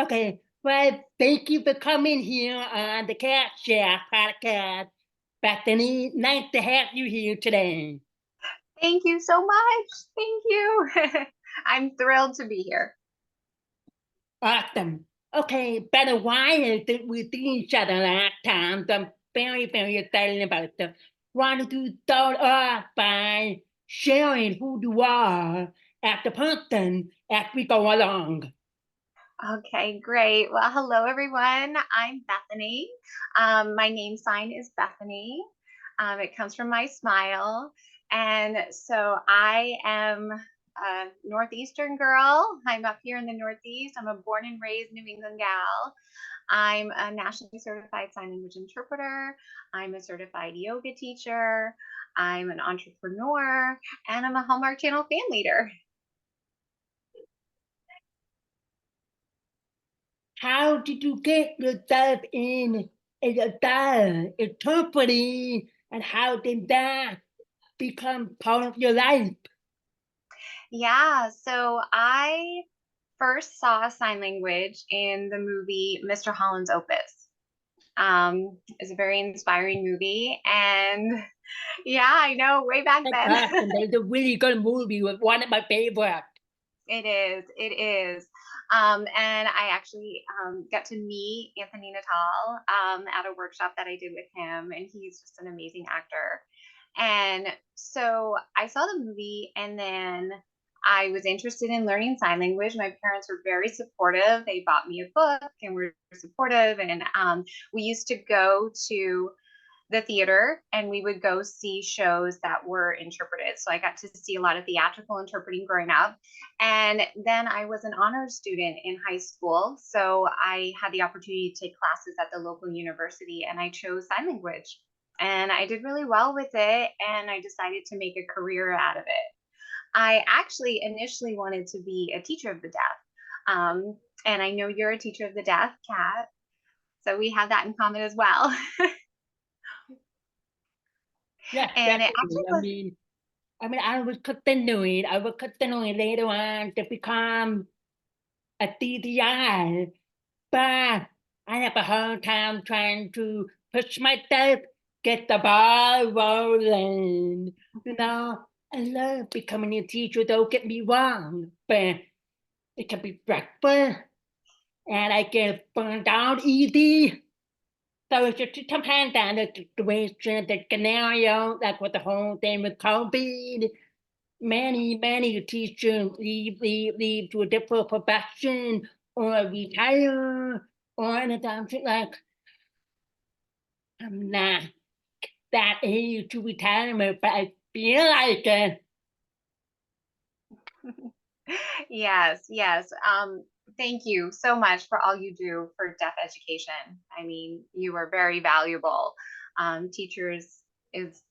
Okay, well, thank you for coming here on the Cat Chat podcast. Bethany, nice to have you here today. Thank you so much. Thank you. I'm thrilled to be here. Awesome. Okay, been a while since we seen each other last time, so I'm very excited about it. Wanted to start off by sharing who you are as a person as we go along. Okay, great. Well, hello, everyone. I'm Bethany. My name sign is Bethany. It comes from my smile. And so I am a Northeastern girl. I'm up here in the Northeast. I'm a born and raised New England gal. I'm a nationally certified sign language interpreter. I'm a certified yoga teacher. I'm an entrepreneur, and I'm a Hallmark Channel fan leader. How did you get yourself in as a dad, interpreting, and how did that become part of your life? Yeah, so I first saw sign language in the movie Mr. Holland's Opus. It's a very inspiring movie, and yeah, I know, way back That's then. awesome. That's a really good movie with one of my favorites. It is. And I actually got to meet Anthony Natal at a workshop that I did with him, and he's just an amazing actor. And so I saw the movie, and then I was interested in learning sign language. My parents were very supportive. They bought me a book and were supportive. And we used to go to the theater and we would go see shows that were interpreted. So I got to see a lot of theatrical interpreting growing up. And then I was an honors student in high school. So I had the opportunity to take classes at the local university and I chose sign language. And I did really well with it. And I decided to make a career out of it. I actually initially wanted to be a teacher of the deaf. And I know you're a teacher of the deaf, Kat. So we have that in common as well. Yeah, And it definitely. actually was. I was continuing later on to become a DDI, but I have a hard time trying to push myself, get the ball rolling. You know, I love becoming a teacher, don't get me wrong, but it can be stressful and I get burned out easy. So it's just sometimes that the situation, the scenario, like with the whole thing with COVID, many teachers leave to a different profession or retire or anything like I'm not that age to retirement, but I feel like it. Yes, yes. Thank you so much for all you do for deaf education. I mean, you are very valuable. Teachers is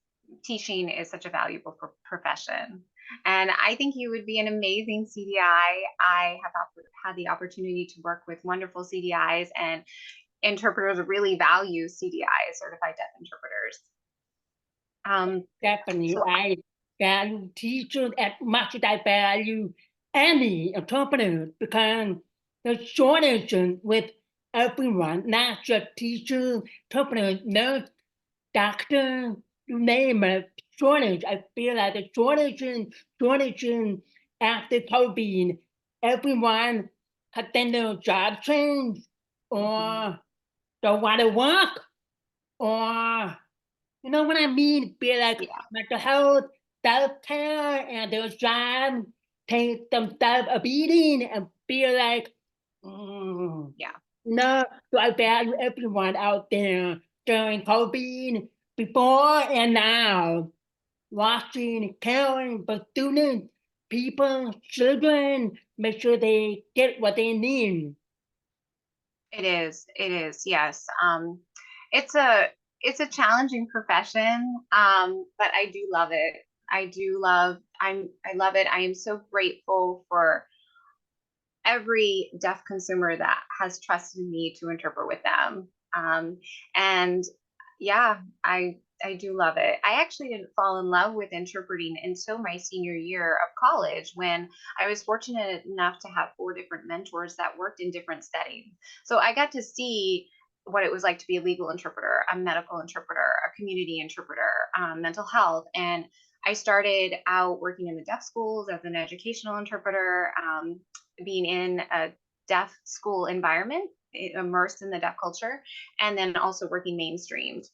Teaching is such a valuable profession. And I think you would be an amazing CDI. I have had the opportunity to work with wonderful CDIs, and interpreters really value CDIs, certified deaf interpreters. Definitely, So I value teachers as much as I value any entrepreneur because the shortage with everyone, not just teachers, entrepreneurs, nurse, doctor, you name it, shortage. I feel like the shortage after COVID, everyone has then their job change mhm, or don't want to work or you know what I mean? Be like yeah, mental health, self-care, and those jobs take themselves a beating and feel like, mm, yeah. no, so I value everyone out there during COVID, before and now, watching, caring for students, people, children, make sure they get what they need. It is. It is. Yes. It's a it's a challenging profession, but I do love it. I love it. I am so grateful for every deaf consumer that has trusted me to interpret with them. And Yeah, I do love it. I actually didn't fall in love with interpreting until my senior year of college when I was fortunate enough to have four different mentors that worked in different settings. So I got to see what it was like to be a legal interpreter, a medical interpreter, a community interpreter, mental health. And I started out working in the deaf schools as an educational interpreter, being in a deaf school environment, immersed in the deaf culture, and then also working mainstreamed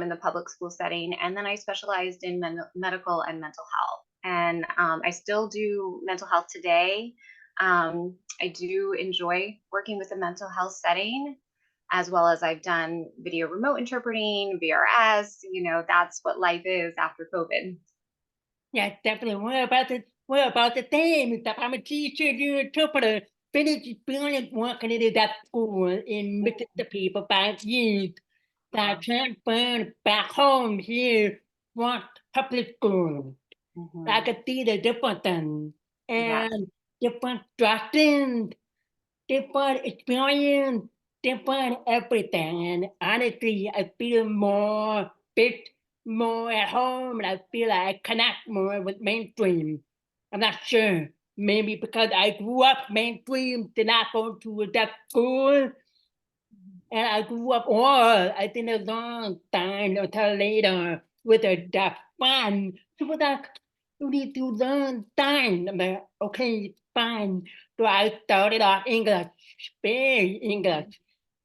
in the public school setting. And then I specialized in medical and mental health. And I still do mental health today. I do enjoy working with the mental health setting, as well as I've done video remote interpreting, VRS. That's what life is after COVID. Yeah, definitely. What about the same stuff? I'm a teacher, you interpreter, finished experience working in that school in Mississippi for 5 years. I Wow. transferred back home here, from public school. I Hmm. could see the difference Yes. and different dressing, different experience, different everything. And honestly, I feel more fit, more at home, and I feel like I connect more with mainstream. I'm not sure. Maybe because I grew up mainstream, did not go to that school, and I grew up all, I think a long time until later with a deaf fan. She was like, you need to learn sign. I'm like, okay, fine. So I started off English, speak English.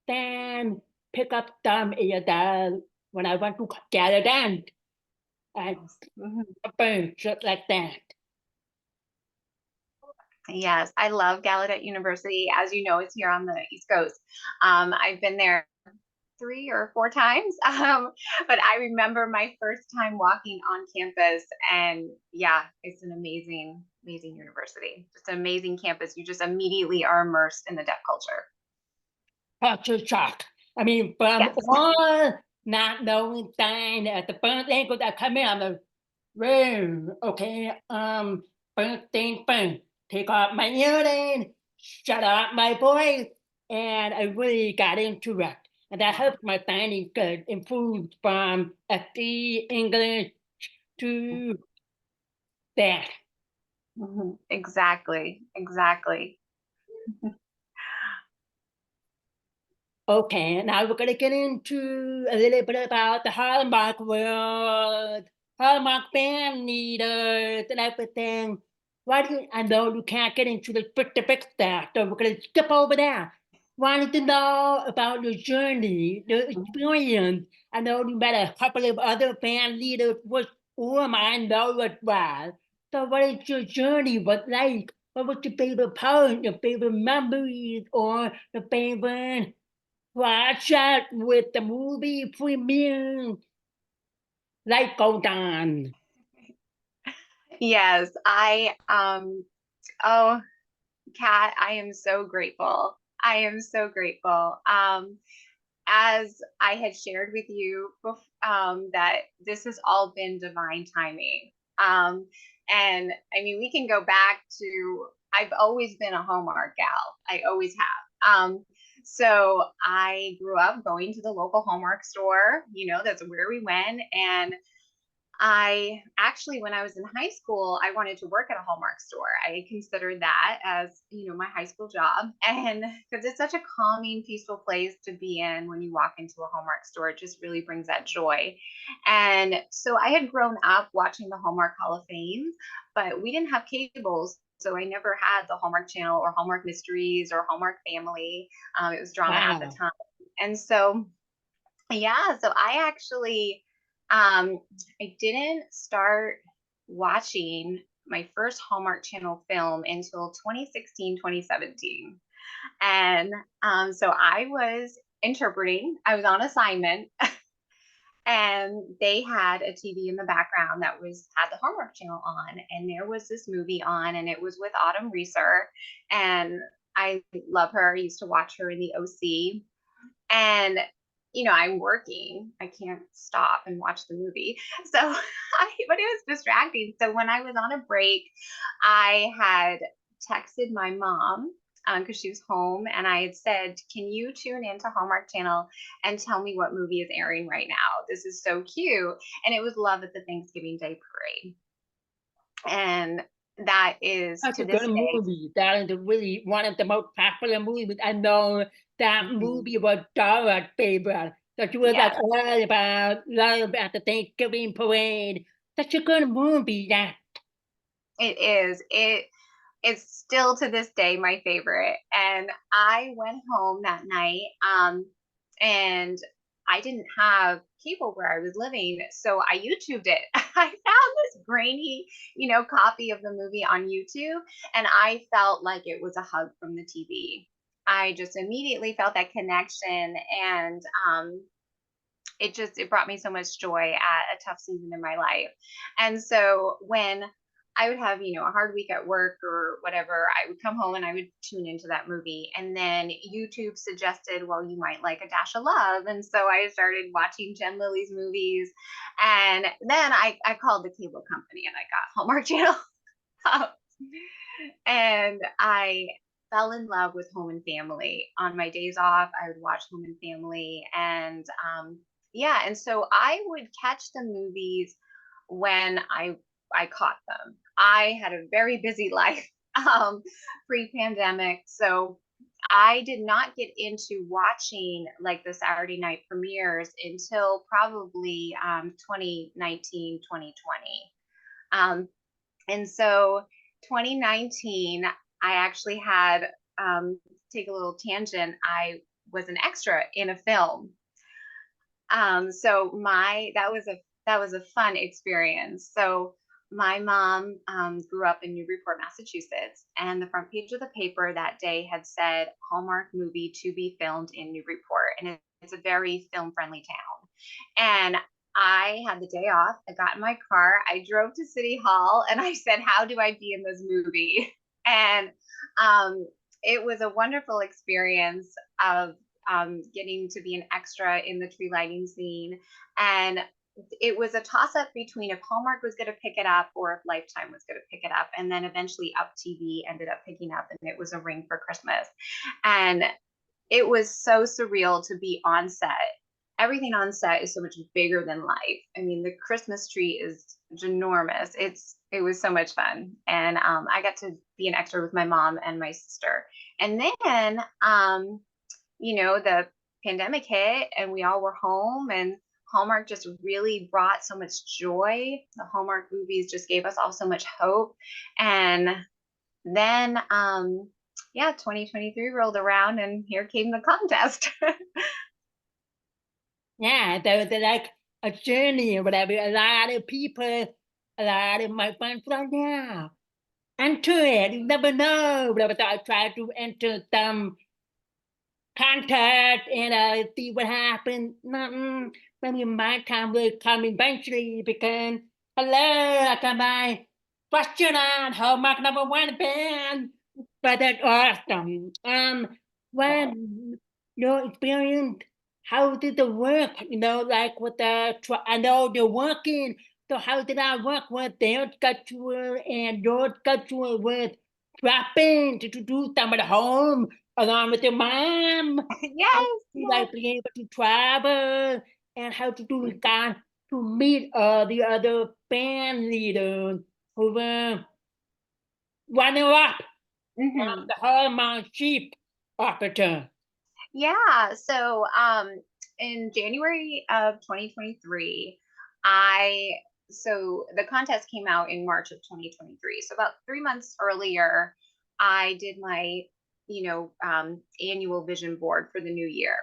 Then pick up some ESL when I went to Canada. I Yes. Mhm. just like that. Yes, I love Gallaudet University. As you know, it's here on the East Coast. I've been there three or four times. But I remember my first time walking on campus, and yeah, it's an amazing, amazing university. Just an amazing campus. You just immediately are immersed in the deaf culture. Culture shock. I mean, from Yes. all not knowing sign at the first language I come in, I'm like, whoa, okay, first thing first, take off my earring, shut up my voice, and I really got into it. And that helped my signing good, improved from a C English to that. Mhm. Exactly. Exactly. Okay, now we're gonna get into a little bit about the Hallmark world, Hallmark fan leaders, and everything. Why do you, I know you can't get into the specific stuff, so we're gonna skip over that. Wanted to know about your journey, the experience. I know you met a couple of other fan leaders, which whom I know as well. So, what is your journey? What like? What was your favorite part, your favorite memories, or your favorite watch it with the movie premiere. Life goes on. Yes, oh, Kat, I am so grateful. I am so grateful. As I had shared with you, that this has all been divine timing. And I mean, we can go back to, I've always been a Hallmark gal. I always have. So I grew up going to the local Hallmark store. That's where we went. And I actually, when I was in high school, I wanted to work at a Hallmark store. I considered that as, my high school job. And because it's such a calming, peaceful place to be in when you walk into a Hallmark store, it just really brings that joy. And so I had grown up watching the Hallmark Hall of Fame, but we didn't have cables. So I never had the Hallmark Channel or Hallmark Mysteries or Hallmark Family. It was drama at the Wow. time. And so yeah, so I didn't start watching my first Hallmark Channel film until 2016, 2017. And so I was interpreting, I was on assignment, and they had a TV in the background that was had the Hallmark Channel on, and there was this movie on, and it was with Autumn Reeser, and I love her. I used to watch her in the OC, and I'm working, I can't stop and watch the movie. So but it was distracting. So when I was on a break, I had texted my mom, because she was home, and I had said, "Can you tune into Hallmark Channel and tell me what movie is airing right now? This is so cute." And it was Love at the Thanksgiving Day Parade, and that is That's to a this good day. movie. That is really one of the most popular movies. I know that Mhm. movie was Dara's favorite. That she was like Yes, all about love at the Thanksgiving parade. Such a good movie. Yeah. it is. It's still to this day my favorite. And I went home that night, and I didn't have cable where I was living, so I YouTubed it. I found this grainy, copy of the movie on YouTube, and I felt like it was a hug from the TV. I just immediately felt that connection, and it brought me so much joy at a tough season in my life. And so when I would have, a hard week at work or whatever, I would come home and I would tune into that movie. And then YouTube suggested, well, you might like A Dash of Love. And so I started watching Jen Lily's movies. And then I called the cable company and I got Hallmark Channel. And I fell in love with Home and Family. On my days off, I would watch Home and Family, and yeah, and so I would catch the movies when I caught them. I had a very busy life pre-pandemic, so I did not get into watching like the Saturday night premieres until probably 2019, 2020. Um, and so 2019, I actually had, take a little tangent. I was an extra in a film. So that was a fun experience. So my mom grew up in Newburyport, Massachusetts, and the front page of the paper that day had said Hallmark movie to be filmed in Newburyport, and it's a very film friendly town. And I had the day off. I got in my car. I drove to City Hall and I said, "How do I be in this movie?" And um, it was a wonderful experience of getting to be an extra in the tree lighting scene. And it was a toss up between if Hallmark was going to pick it up or if Lifetime was going to pick it up. And then eventually Up TV ended up picking up, and it was A Ring for Christmas. And it was so surreal to be on set. Everything on set is so much bigger than life. I mean, the Christmas tree is ginormous. It was so much fun, and I got to be an extra with my mom and my sister. And then, the pandemic hit, and we all were home, and Hallmark just really brought so much joy. The Hallmark movies just gave us all so much hope, and then, yeah, 2023 rolled around and here came the contest. Yeah, there was like a journey or whatever. A lot of people, a lot of my friends were like, yeah, enter it. You never know. Whatever. So I tried to enter some contact and see what happened. Nothing. Maybe my time will come eventually because hello, I got my question on Hallmark number one band. But that's awesome. When your experience, how did it work? Like with the I know they're working. So how did I work with their schedule and your schedule with dropping to do some at home along with your mom? How Yes, to yes. like be able to travel and how to do that to meet the other band leaders who were running up Hmm. the Hallmark Chief Officer. Yeah. So in January of 2023, I so the contest came out in March of 2023. So about 3 months earlier, I did my, annual vision board for the new year.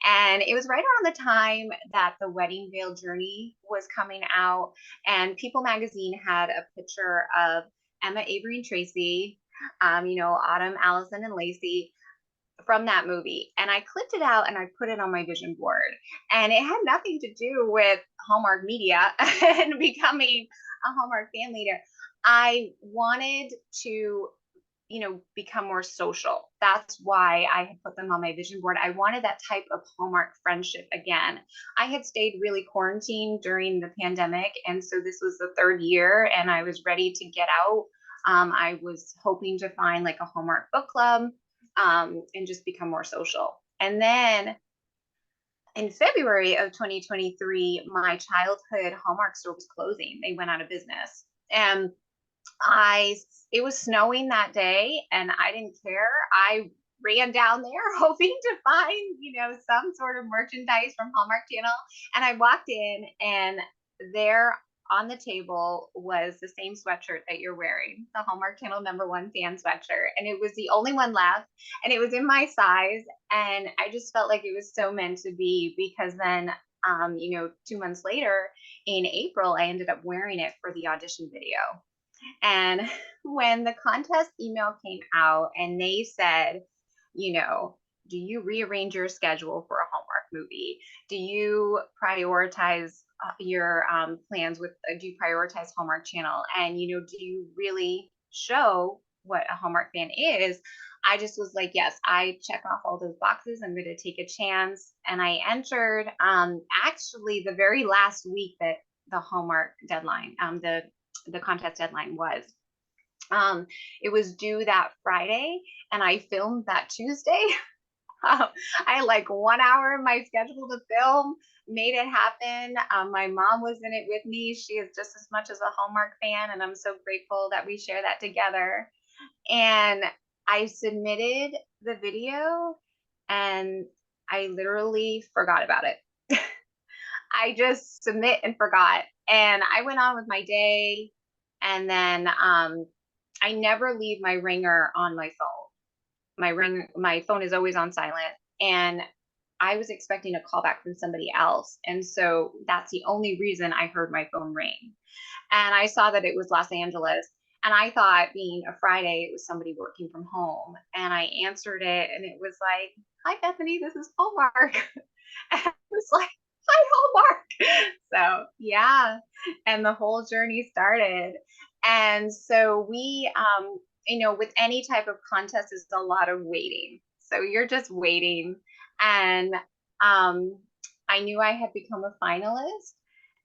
And it was right around the time that the Wedding Veil Journey was coming out, and People Magazine had a picture of Emma, Avery, and Tracy, Autumn, Allison, and Lacey from that movie. And I clipped it out and I put it on my vision board. And it had nothing to do with Hallmark Media and becoming a Hallmark fan leader. I wanted to become more social. That's why I had put them on my vision board. I wanted that type of Hallmark friendship again. I had stayed really quarantined during the pandemic, and so this was the third year, and I was ready to get out. I was hoping to find like a Hallmark book club. and just become more social. And then in February of 2023, my childhood Hallmark store was closing. They went out of business. And I it was snowing that day and I didn't care. I ran down there hoping to find, some sort of merchandise from Hallmark Channel. And I walked in and there on the table was the same sweatshirt that you're wearing, the Hallmark Channel #1 fan sweatshirt. And it was the only one left. And it was in my size. And I just felt like it was so meant to be because then 2 months later in April, I ended up wearing it for the audition video. And when the contest email came out and they said, you know, do you rearrange your schedule for a Hallmark movie? Do you prioritize your plans with, do you prioritize Hallmark Channel? And, do you really show what a Hallmark fan is? I just was like, yes, I check off all those boxes. I'm going to take a chance. And I entered actually the very last week that the Hallmark deadline, the contest deadline was. It was due that Friday, and I filmed that Tuesday. I had like 1 hour in my schedule to film, made it happen. My mom was in it with me. She is just as much as a Hallmark fan, and I'm so grateful that we share that together. And I submitted the video, and I literally forgot about it. I just submit and forgot. And I went on with my day. And then I never leave my ringer on my phone. My phone is always on silent. And I was expecting a call back from somebody else. And so that's the only reason I heard my phone ring. And I saw that it was Los Angeles. And I thought, being a Friday, it was somebody working from home. And I answered it, and it was like, "Hi, Bethany, this is Hallmark." And I was like, "Hi, Hallmark." So, yeah. And the whole journey started. And so with any type of contest, is a lot of waiting. So you're just waiting. And I knew I had become a finalist.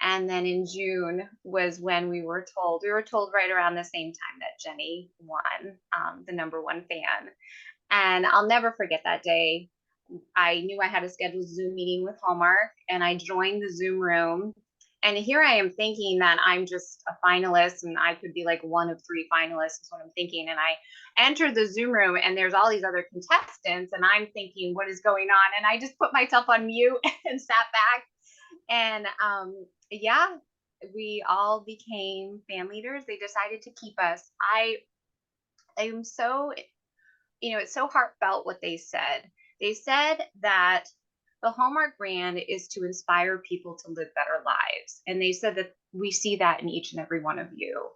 And then in June was when we were told right around the same time that Jenny won, the #1 fan. And I'll never forget that day. I knew I had a scheduled Zoom meeting with Hallmark, and I joined the Zoom room. And here I am thinking that I'm just a finalist and I could be like one of 3 finalists, is what I'm thinking. And I entered the Zoom room and there's all these other contestants, and I'm thinking, what is going on? And I just put myself on mute and sat back. And yeah, we all became fan leaders. They decided to keep us. I am so, it's so heartfelt what they said. They said that the Hallmark brand is to inspire people to live better lives. And they said that we see that in each and every one of you.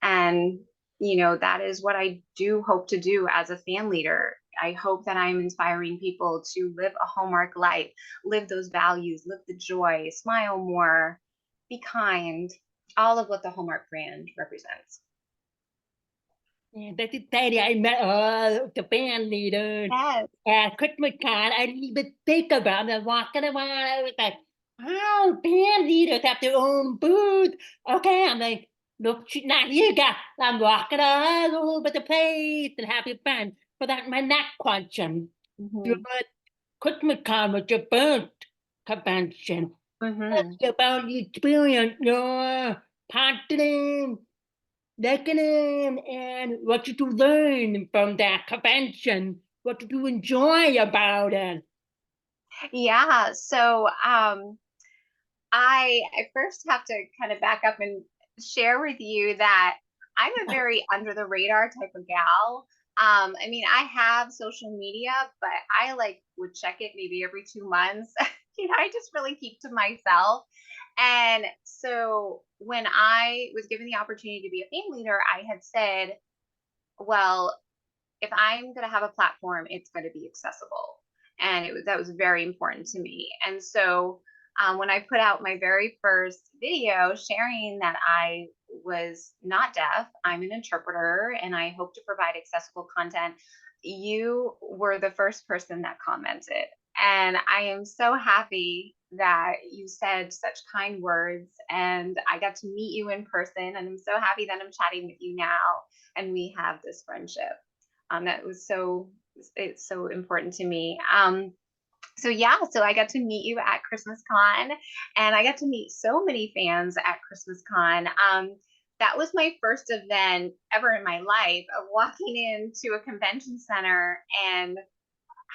And, that is what I do hope to do as a fan leader. I hope that I'm inspiring people to live a Hallmark life, live those values, live the joy, smile more, be kind, all of what the Hallmark brand represents. Yeah, that's exciting. I met the band leader Yes. at Christmas time. I didn't even think about it. Walking around, I was like, "Oh, band leaders have their own booth." Okay, I'm like, "Look, she's not here, guys." I'm walking all over the place and having fun. But that's my next question. Your Hmm. Christmas time was your birth convention. Tell Hmm. me about the experience, your positive, negative, and what did you learn from that convention? What did you enjoy about it? Yeah. So I first have to kind of back up and share with you that I'm a very under the radar type of gal. I mean, I have social media, but I like would check it maybe every 2 months. I just really keep to myself. And so when I was given the opportunity to be a fan leader, I had said, well, if I'm going to have a platform, it's going to be accessible. And that was very important to me. And so when I put out my very first video sharing that I was not deaf, I'm an interpreter, and I hope to provide accessible content, you were the first person that commented. And I am so happy that you said such kind words, and I got to meet you in person. And I'm so happy that I'm chatting with you now and we have this friendship. That was so it's so important to me. So yeah, so I got to meet you at Christmas Con, and I got to meet so many fans at Christmas Con. That was my first event ever in my life of walking into a convention center and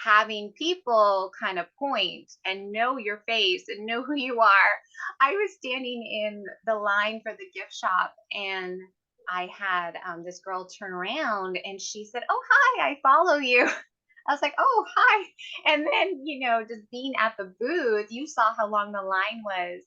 having people kind of point and know your face and know who you are. I was standing in the line for the gift shop, and I had this girl turn around and she said, "Oh, hi, I follow you." I was like, "Oh, hi." And then, just being at the booth, you saw how long the line was.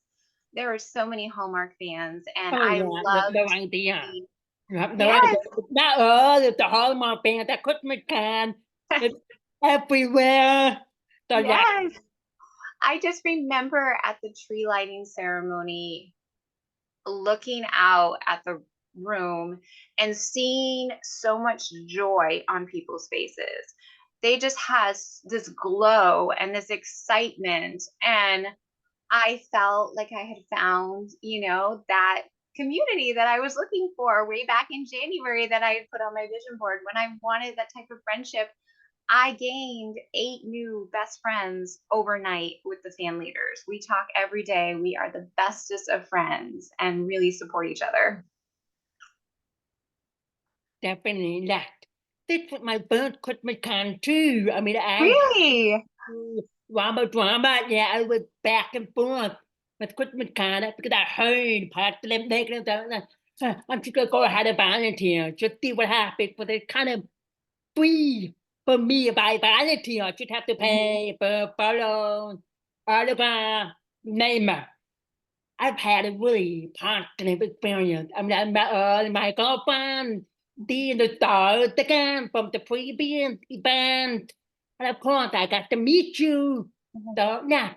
There were so many Hallmark fans, and Oh I yeah, you have loved no idea. the, You have no idea. yes. It's not all at the Hallmark band, that Christmas can. It's everywhere. So yeah, Yes. I just remember at the tree lighting ceremony looking out at the room and seeing so much joy on people's faces. They just has this glow and this excitement, and I felt like I had found, that community that I was looking for way back in January that I had put on my vision board when I wanted that type of friendship. I gained 8 new best friends overnight with the fan leaders. We talk every day. We are the bestest of friends and really support each other. definitely that. This was my first Christmas con too. I mean, I Really? drama. Yeah, I was back and forth with Christmas con because I heard parts of them making it. I'm just gonna go ahead and volunteer, just see what happens. But it's kind of free for me if I volunteer. I just have to Mhm. pay for photos, autograph, name it. I've had a really positive experience. I mean, I met my girlfriend, the stars again from the previous event. And of course, I got to meet you. Mhm. So, yeah,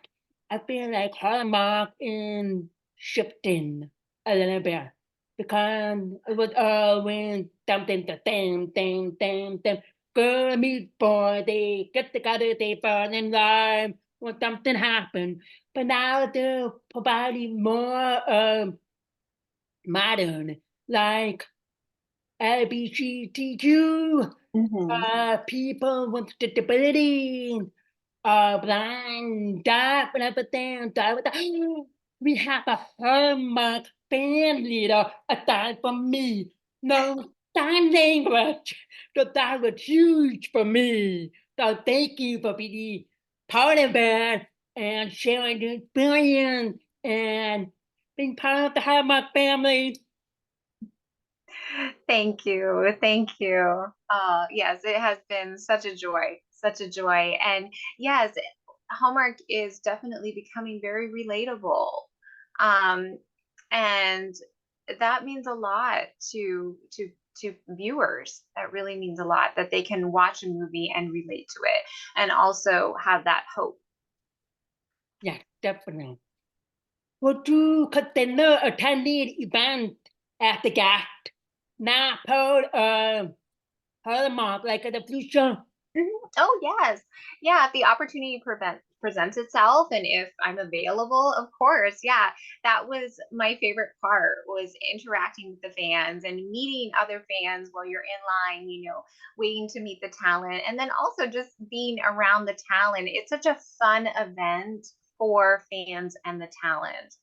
I feel like Hallmark in shifting a little bit because it was always something the same. Girl meets boy, they get together, they fall in love, when something happened. But now they're providing more modern, like LGBTQ, Mhm. people with disabilities, blind, deaf, and everything. We have a Hallmark fan leader aside from me. No sign language. So that was huge for me. So thank you for being part of it and sharing the experience and being part of the Hallmark family. Thank you. Thank you. Yes, it has been such a joy, such a joy. And yes, Hallmark is definitely becoming very relatable. Um, and that means a lot to viewers. That really means a lot that they can watch a movie and relate to it and also have that hope. Yeah, definitely. Would you consider attending event at the GAT? Not part of Hallmark, like in the future? Mhm. Oh, yes. Yeah, if the opportunity presents itself and if I'm available, of course. Yeah, that was my favorite part was interacting with the fans and meeting other fans while you're in line, waiting to meet the talent and then also just being around the talent. It's such a fun event for fans and the talent.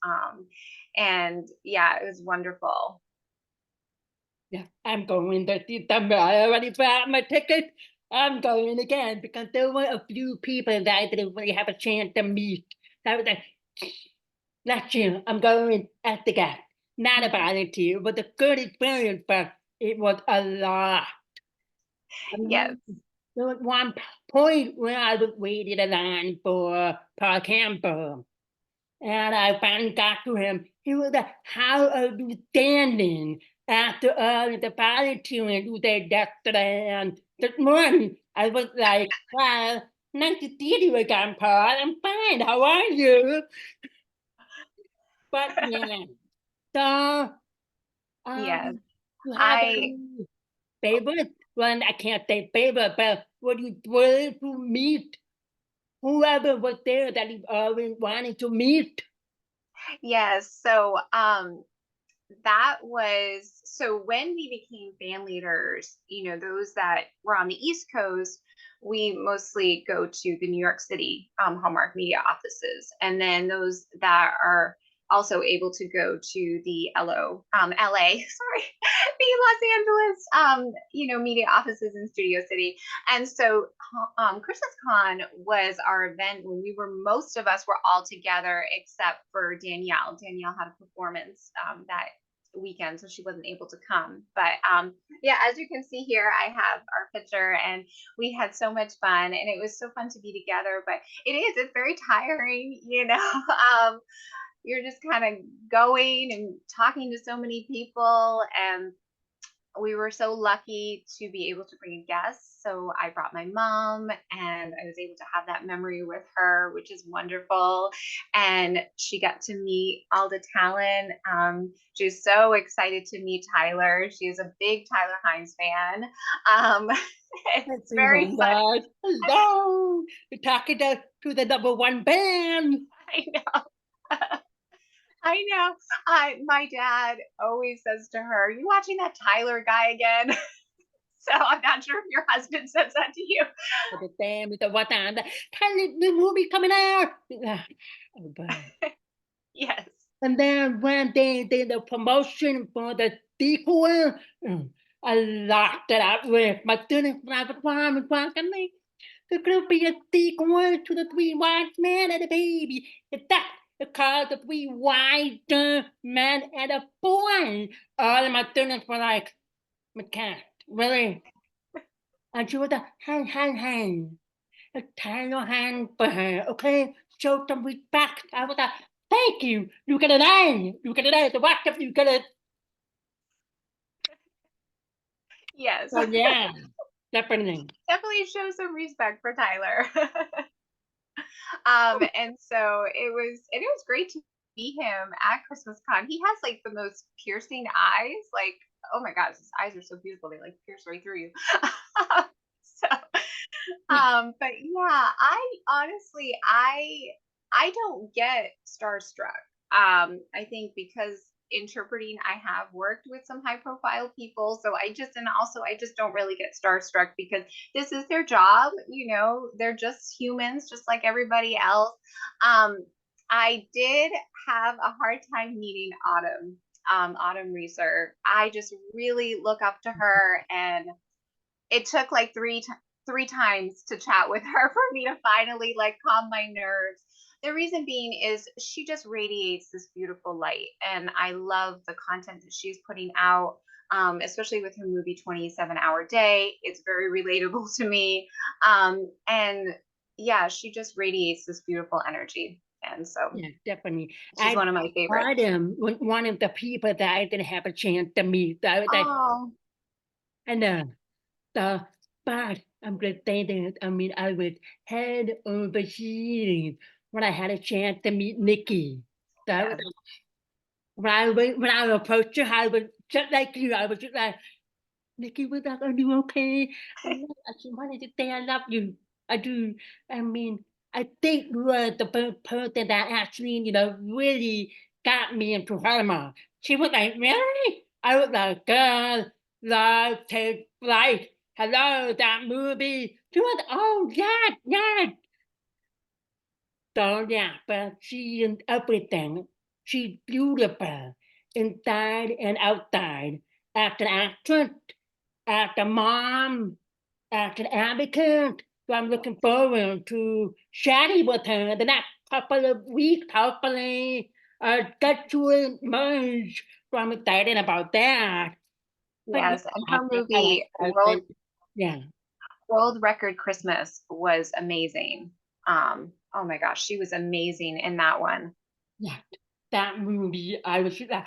And yeah, it was wonderful. Yeah, I'm going to see them. I already bought my ticket. I'm going again because there were a few people that I didn't really have a chance to meet. So I was like, last year, I'm going at the GAT. Not a volunteer, but a good experience, but it was a lot. I Yes. mean, there was one point where I was waiting in line for Paul Campbell, and I finally got to him. He was like, "How are you standing after all the volunteering you did yesterday and this morning?" I was like, "Well, nice to see you again, Paul. I'm fine. How are you?" But yeah, so Yes. you have I any favorite? Well, I can't say favorite, but would you thrilled to meet whoever was there that you always wanted to meet? yes. So that was so when we became fan leaders, those that were on the East Coast, we mostly go to the New York City Hallmark media offices, and then those that are also able to go to the LA, sorry, the Los Angeles, media offices in Studio City. And so, Christmas Con was our event when most of us were all together, except for Danielle. Danielle had a performance that weekend, so she wasn't able to come. But yeah, as you can see here, I have our picture, and we had so much fun, and it was so fun to be together. But it's very tiring, you're just kind of going and talking to so many people, and we were so lucky to be able to bring a guest. So I brought my mom, and I was able to have that memory with her, which is wonderful. And she got to meet all the talent. She was so excited to meet Tyler. She is a big Tyler Hines fan. Um, it's very fun. Right. Hello. You're talking to the number one band. I know. I know. My dad always says to her, "You watching that Tyler guy again?" So I'm not sure if your husband says that to you. The damn with the what and the new movie coming out. Oh boy. Yes. And then when they did the promotion for the sequel, I locked it up with my student private farm and walking. There's gonna be a sequel to the Three Wise Men and the Baby. It's called the Three Wise Men and a Boy. All of my students were like, "McCann, really?" And she was like, hey, tie your hand for her, okay? Show some respect. I was like, thank you. You get an A. You get an A. The rest of you get a. Yes. So yeah, definitely. Definitely show some respect for Tyler. And so it was great to see him at Christmas Con. He has like the most piercing eyes. Like, oh my gosh, his eyes are so beautiful. They like pierce right through you. So but yeah, I honestly, I don't get starstruck. I think because interpreting, I have worked with some high profile people, so I just don't really get starstruck because this is their job. They're just humans, just like everybody else. Um, I did have a hard time meeting Autumn Reeser. I just really look up to her, and it took like three times to chat with her for me to finally like calm my nerves. The reason being is she just radiates this beautiful light, and I love the content that she's putting out. Especially with her movie 27-Hour Day, it's very relatable to me. And yeah, she just radiates this beautiful energy, and so Yeah, definitely. she's one of my favorites. One of the people that I didn't have a chance to meet. Oh, And but I'm gonna say that I mean I was head over heels when I had a chance to meet Nikki. That was yes. when I approached her, I was just like you. I was just like, Nikki, was like, are you okay? I just wanted to say I love you. I do. I mean, I think you were the person that actually, really got me into Hallmark. She was like, really? I was like, girl, love takes flight. Hello, that movie. She was, oh, yeah, yeah. So, yeah, but she and everything. She's beautiful inside and outside. After actress, after mom, after advocate. So I'm looking forward to chatting with her the next couple of weeks, hopefully. Get to merge. So I'm excited about that. But Yes, and yeah, her I like movie husband. Yeah, World Record Christmas was amazing. Oh my gosh, she was amazing in that one. yeah. That movie, I was just like,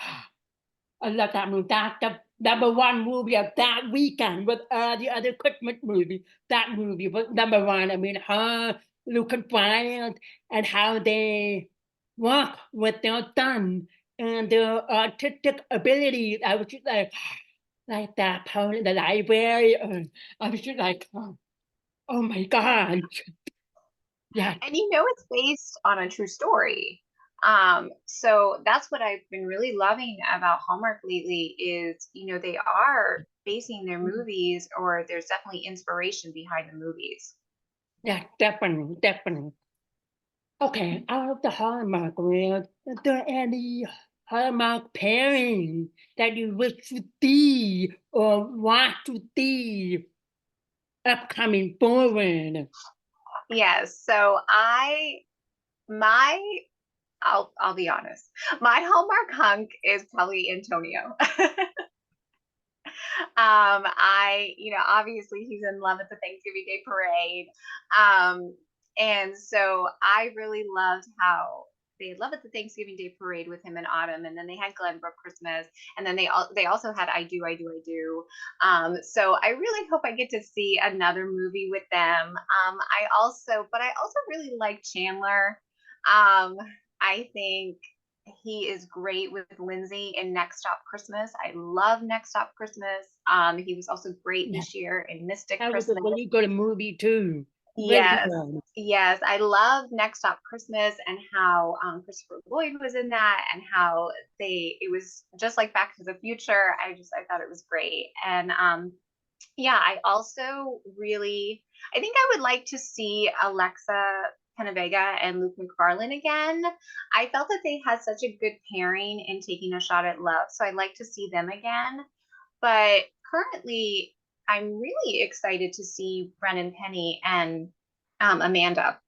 I love that movie. That's the number one movie of that weekend with the other Christmas movie. That movie was number one. I mean, her, looking wild, and how they work with their son and their artistic abilities. I was just like that part in the library. I was just like, oh my God. Yeah. And it's based on a true story. So that's what I've been really loving about Hallmark lately is, they are basing their movies, or there's definitely inspiration behind the movies. Yeah, definitely, definitely. Okay, out of the Hallmark world, is there any Hallmark pairing that you wish to see or want to see upcoming forward? Yes. So my I'll be honest. My Hallmark hunk is probably Antonio. Obviously he's in love with the Thanksgiving Day parade. Um, and so I really loved how they loved at the Thanksgiving Day parade with him in Autumn, and then they had Glenbrook Christmas, and then they also had I Do I Do I Do. So I really hope I get to see another movie with them. But I also really like Chandler. Um, I think he is great with Lindsay in Next Stop Christmas. I love Next Stop Christmas. He was also great Yeah, this year in Mystic that was a Christmas. really good movie too. Really Yes, good. yes, I love Next Stop Christmas and how Christopher Lloyd was in that, and how it was just like Back to the Future. I thought it was great, and yeah, I think I would like to see Alexa Penavega and Luke McFarlane again. I felt that they had such a good pairing in Taking a Shot at Love, so I'd like to see them again. But currently, I'm really excited to see Brennan Penny and Amanda.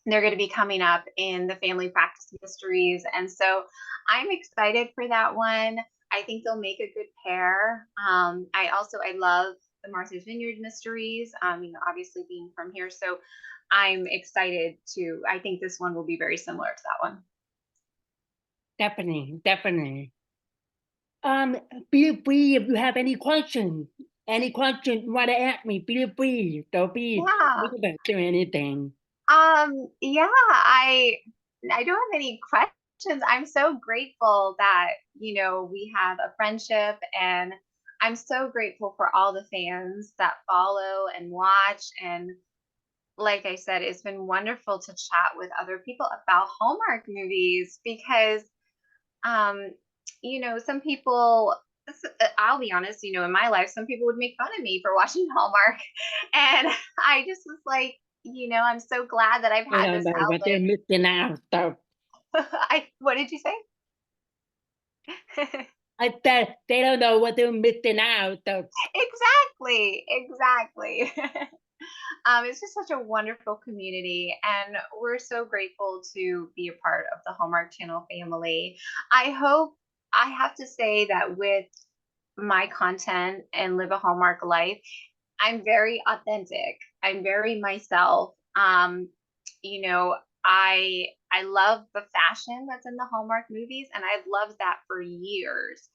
They're going to be coming up in the Family Practice Mysteries. And so I'm excited for that one. I think they'll make a good pair. I love the Martha's Vineyard Mysteries, obviously being from here. So I'm excited I think this one will be very similar to that one. Definitely, definitely. Um, feel free if you have any questions. Any questions you want to ask me, feel free. Don't be Yeah. nervous or anything. Yeah, I don't have any questions. I'm so grateful that, we have a friendship, and I'm so grateful for all the fans that follow and watch. And like I said, it's been wonderful to chat with other people about Hallmark movies because um, some people, I'll be honest, in my life, some people would make fun of me for watching Hallmark. And I just was like, I'm so glad that I've They had don't this know what they're missing out. So what did you say? I said they don't know what they're missing out. So Exactly, exactly. It's just such a wonderful community, and we're so grateful to be a part of the Hallmark Channel family. I have to say that with my content and Live a Hallmark Life, I'm very authentic. I'm very myself. You know, I love the fashion that's in the Hallmark movies, and I've loved that for years.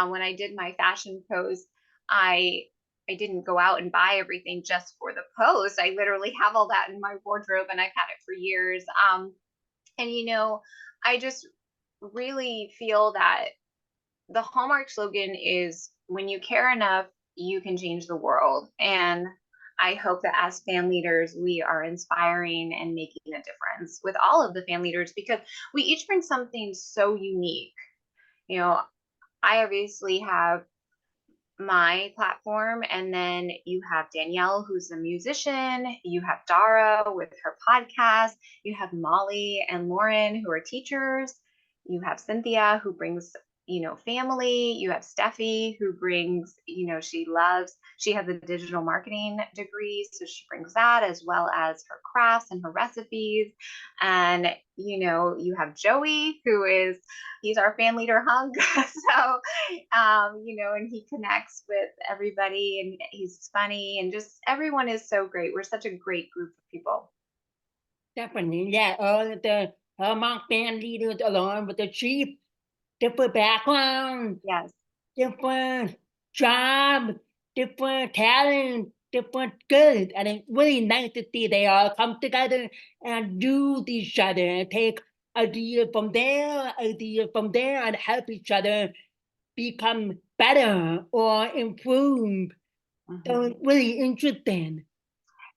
When I did my fashion post, I I didn't go out and buy everything just for the post. I literally have all that in my wardrobe, and I've had it for years. And I just really feel that the Hallmark slogan is when you care enough, you can change the world. And I hope that as fan leaders, we are inspiring and making a difference with all of the fan leaders because we each bring something so unique. You know, I obviously have my platform, and then you have Danielle, who's a musician, you have Dara with her podcast, you have Molly and Lauren, who are teachers, you have Cynthia, who brings family, you have Steffi, who brings, she has a digital marketing degree, so she brings that as well as her crafts and her recipes. And you have Joey, he's our fan leader hunk. So and he connects with everybody, and he's funny, and just everyone is so great. We're such a great group of people. definitely, yeah, all of the Hallmark band leaders along with the chief, different background, Yes. different job, different talent, different skills. And it's really nice to see they all come together and use each other and take idea from there, and help each other become better or improve. So Mhm. it's really interesting.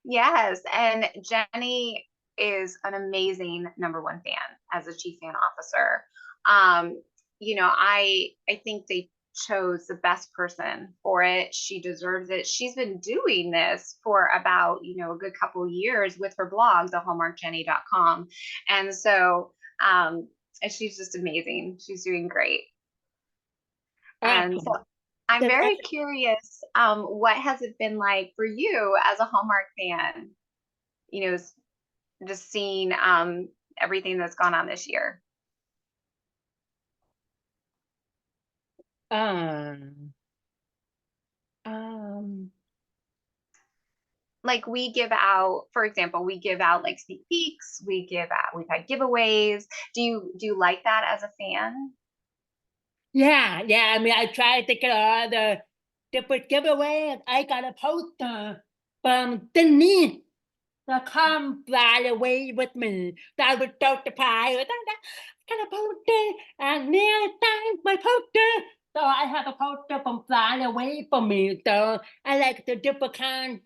Yes, and Jenny is an amazing number one fan as a chief fan officer. Um, I think chose the best person for it. She deserves it. She's been doing this for about, a good couple years with her blog, thehallmarkjenny.com. And so and she's just amazing. She's doing great. And so Awesome. I'm That's very curious, what has it been like for you as a Hallmark fan? You know, just seeing everything that's gone on this year. um um Like we give out, for example, we give out like sneak peeks. We've had giveaways. Do you like that as a fan? yeah. I mean, I tried to get all the different giveaways. I got a poster from Denise to come fly away with me. That was so surprised. I got a poster, and nearly time my poster. So I have a poster from flying away from me. So I like the different kinds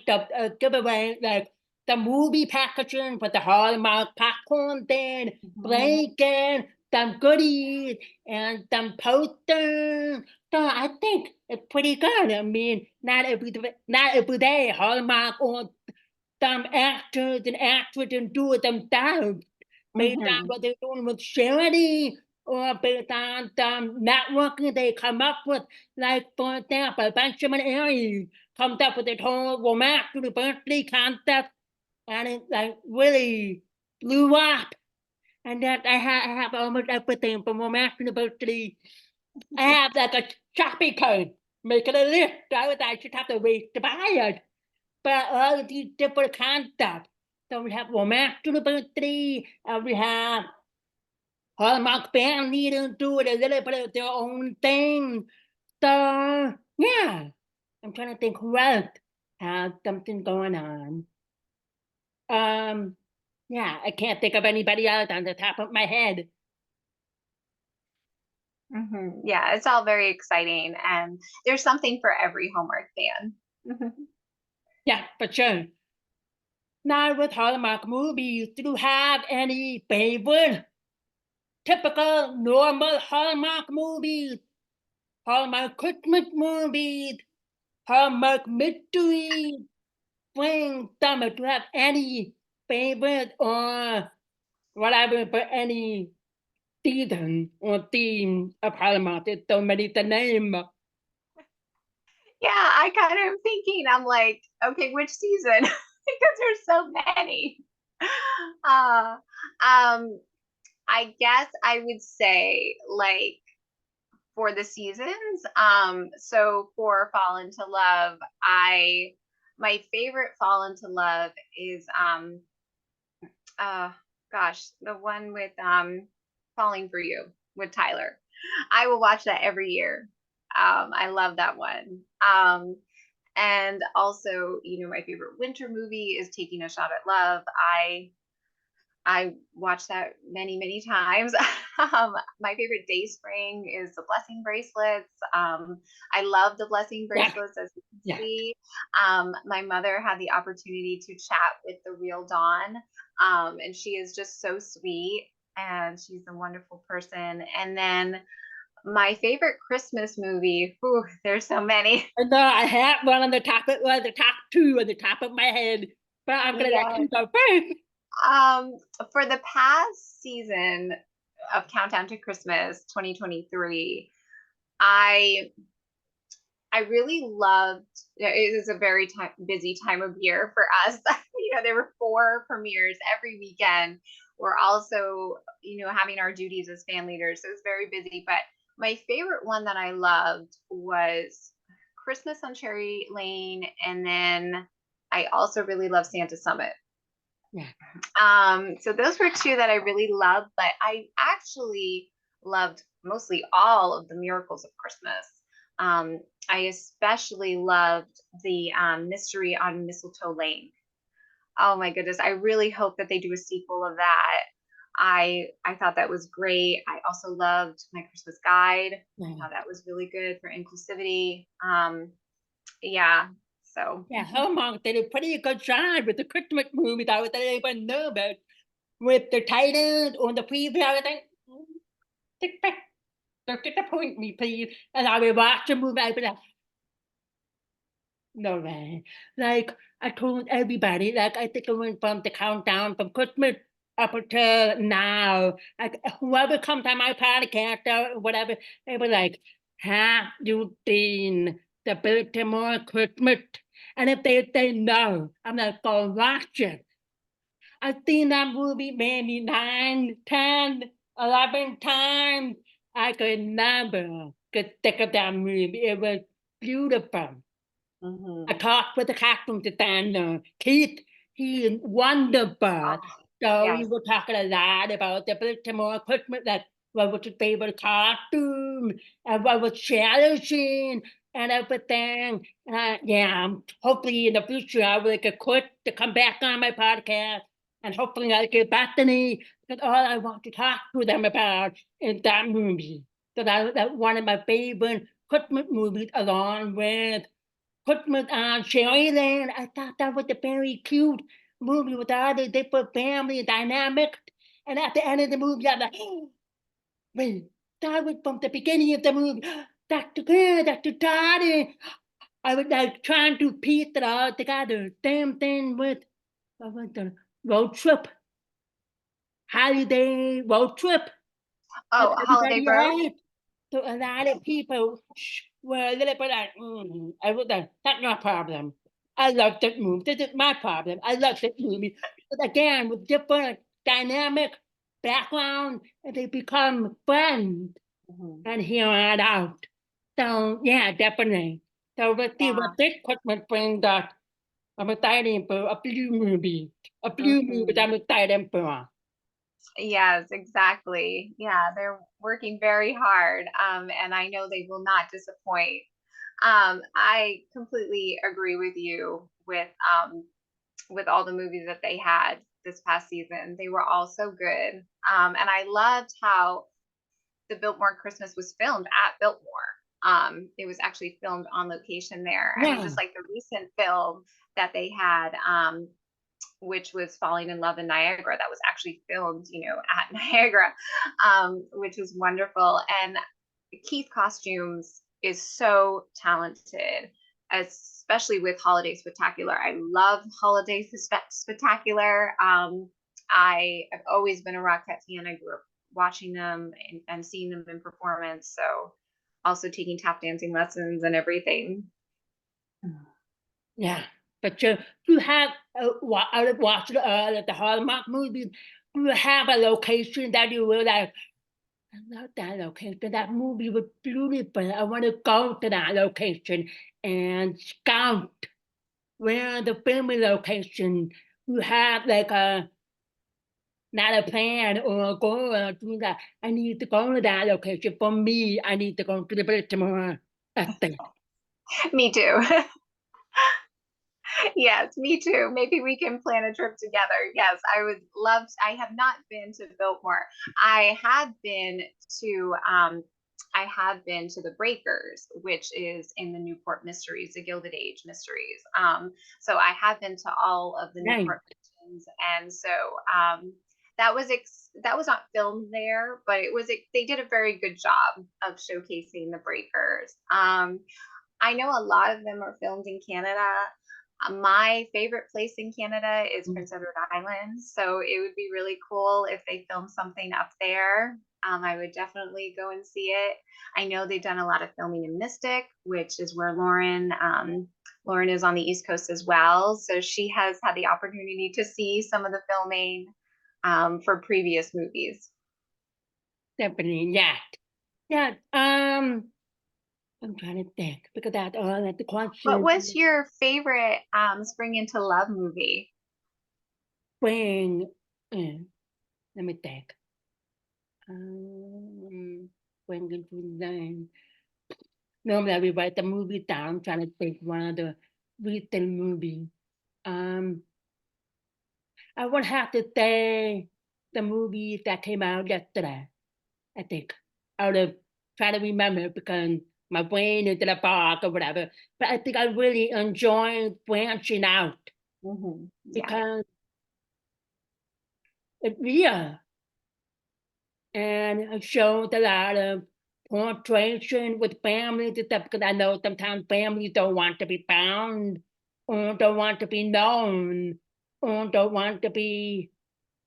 of giveaway, like the movie packaging for the Hallmark popcorn thing, Mhm. blanket, some goodies, and some posters. So I think it's pretty good. I mean, not every day Hallmark or some actors and actresses do it themselves based on Mhm. what they're doing with charity or based on some networking they come up with. Like, for example, Benjamin Aries comes up with this whole romantic birthday concept, and it like really blew up. And that I have almost everything from romantic university. I have like a shopping cart, making a list. I should have to wait to buy it. But all of these different concepts. So we have romantic university, we have Hallmark family to do it a little bit of their own thing. So yeah, I'm trying to think who else has something going on. Um, yeah, I can't think of anybody else on the top of my head. Mhm. Yeah, it's all very exciting, and there's something for every Hallmark fan. Mhm. Yeah, for sure. Now with Hallmark movies, do you have any favorite typical normal Hallmark movies? Hallmark Christmas movies, Hallmark mystery, spring, summer. Do you have any favorite or whatever for any season or theme of Hallmark? There's so many to name. Yeah, I kind of am thinking, I'm like, okay, which season? Because there's so many. Uh, um, I guess I would say like for the seasons. So for Fall into Love, I my favorite Fall into Love is uh gosh, the one with Falling for You with Tyler. I will watch that every year. I love that one. And also, my favorite winter movie is Taking a Shot at Love. I watched that many, many times. My favorite day spring is the blessing bracelets. I love the blessing Yeah, bracelets, as you can yeah. see. My mother had the opportunity to chat with the real Dawn, and she is just so sweet and she's a wonderful person. And then my favorite Christmas movie, whew, there's so many. I know I have one on the top of the top two on the top of my head, but I'm gonna let Yeah. you go first. For the past season of Countdown to Christmas 2023, I I really loved. It is a very busy time of year for us. There were 4 premieres every weekend. We're also, having our duties as fan leaders, so it was very busy. But my favorite one that I loved was Christmas on Cherry Lane, and then I also really love Santa Summit. Yeah, So those were two that I really loved, but I actually loved mostly all of the Miracles of Christmas. Um, I especially loved the Mystery on Mistletoe Lane. Oh my goodness! I really hope that they do a sequel of that. I thought that was great. I also loved My Christmas Guide. I yeah. thought that was really good for inclusivity. Yeah. So Yeah, Hallmark did a pretty good job with the Christmas movies I was able to know about with the titles or the preview. I was like, Don't get the point me, please. And I will watch a movie, I'll be like, no way. Like, I told everybody, like, I think I went from the countdown from Christmas up until now. Like, whoever comes on my podcast or whatever, they were like, have you seen the Baltimore Christmas? And if they say no, I'm like, go watch it. I've seen that movie maybe 9, 10, 11 times. I could never get sick of that movie. It was beautiful. I Hmm. talked with the costume designer, Keith. He's wonderful. Oh, So we yes. were talking a lot about the Baltimore Christmas, like what was your favorite costume and what was challenging and everything. Yeah, hopefully in the future I will get quit to come back on my podcast and hopefully I'll get Bethany because all I want to talk to them about is that movie. So that's one of my favorite Christmas movies along with Christmas on Sherryland. I thought that was a very cute movie with all the different family dynamics. And at the end of the movie, I'm like, oh, wait, that was from the beginning of the movie. That's the girl, that's the daughter. I was like trying to piece it all together. Same thing with what was the road trip, holiday road trip. Has Oh, Holiday everybody Road. else? So a lot of people were a little bit like, I was like, that's not a problem. I love that movie. This is my problem. I love that movie. But again, with different dynamic background, and they become friends Mhm. and hear it out. So yeah, definitely. So let's see what Yeah. this Christmas brings us. I'm excited for a few movies. A few movies Hmm. I'm excited for. Yes, exactly. Yeah, they're working very hard, and I know they will not disappoint. I completely agree with you with all the movies that they had this past season. They were all so good, and I loved how the Biltmore Christmas was filmed at Biltmore. It was actually filmed on location there. I mean, Yeah, just like the recent film that they had, which was Falling in Love in Niagara, that was actually filmed, at Niagara, which was wonderful. And Keith Costumes is so talented, especially with Holiday Spectacular. I love Holiday Spectacular. I have always been a Rockette fan. I grew up watching them and seeing them in performance. So also taking tap dancing lessons and everything. yeah. But you have out of watching the Hallmark movies, you have a location that you were like, I love that location. That movie was beautiful. I want to go to that location and scout where the filming location. You have like a not a plan or a goal or do that. I need to go to that location. For me, I need to go to the Baltimore. That's it. Me too. Yes, me too. Maybe we can plan a trip together. Yes, I would love I have not been to Biltmore. I have been to the Breakers, which is in the Newport Mysteries, the Gilded Age Mysteries. So I have been to all of the Right. Newport Mansions, and so that was not filmed there, but they did a very good job of showcasing the Breakers. I know a lot of them are filmed in Canada. My favorite place in Canada is Prince Edward Island, so it would be really cool if they filmed something up there. I would definitely go and see it. I know they've done a lot of filming in Mystic, which is where Lauren is on the East Coast as well. So she has had the opportunity to see some of the filming for previous movies. Definitely, yeah. Yeah. I'm trying to think because that all like the What question was your favorite Spring into Love movie? bring. Uh, let me think. Um, bring it to the normally I will write the movie down, trying to think one of the recent movie. Um, I would have to say the movie that came out yesterday. I think out of trying to remember because my brain is in a fog or whatever. But I think I really enjoy branching out Yeah. because it's real and it shows a lot of portrayal with families and stuff, because I know sometimes families don't want to be found, or don't want to be known, or don't want to be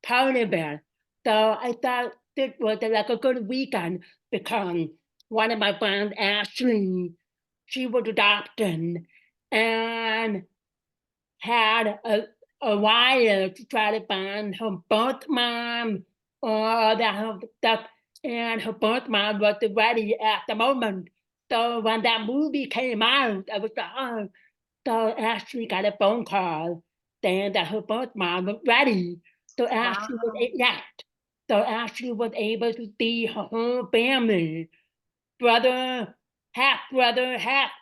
part of it. So I thought this was like a good weekend because one of my friends, Ashley, she was adopted and had a while to try to find her birth mom or her stuff, and her birth mom wasn't ready at the moment. So when that movie came out, I was like, oh, so Ashley got a phone call saying that her birth mom was ready. So Ashley was Wow. yeah. So Ashley was able to see her whole family, brother, half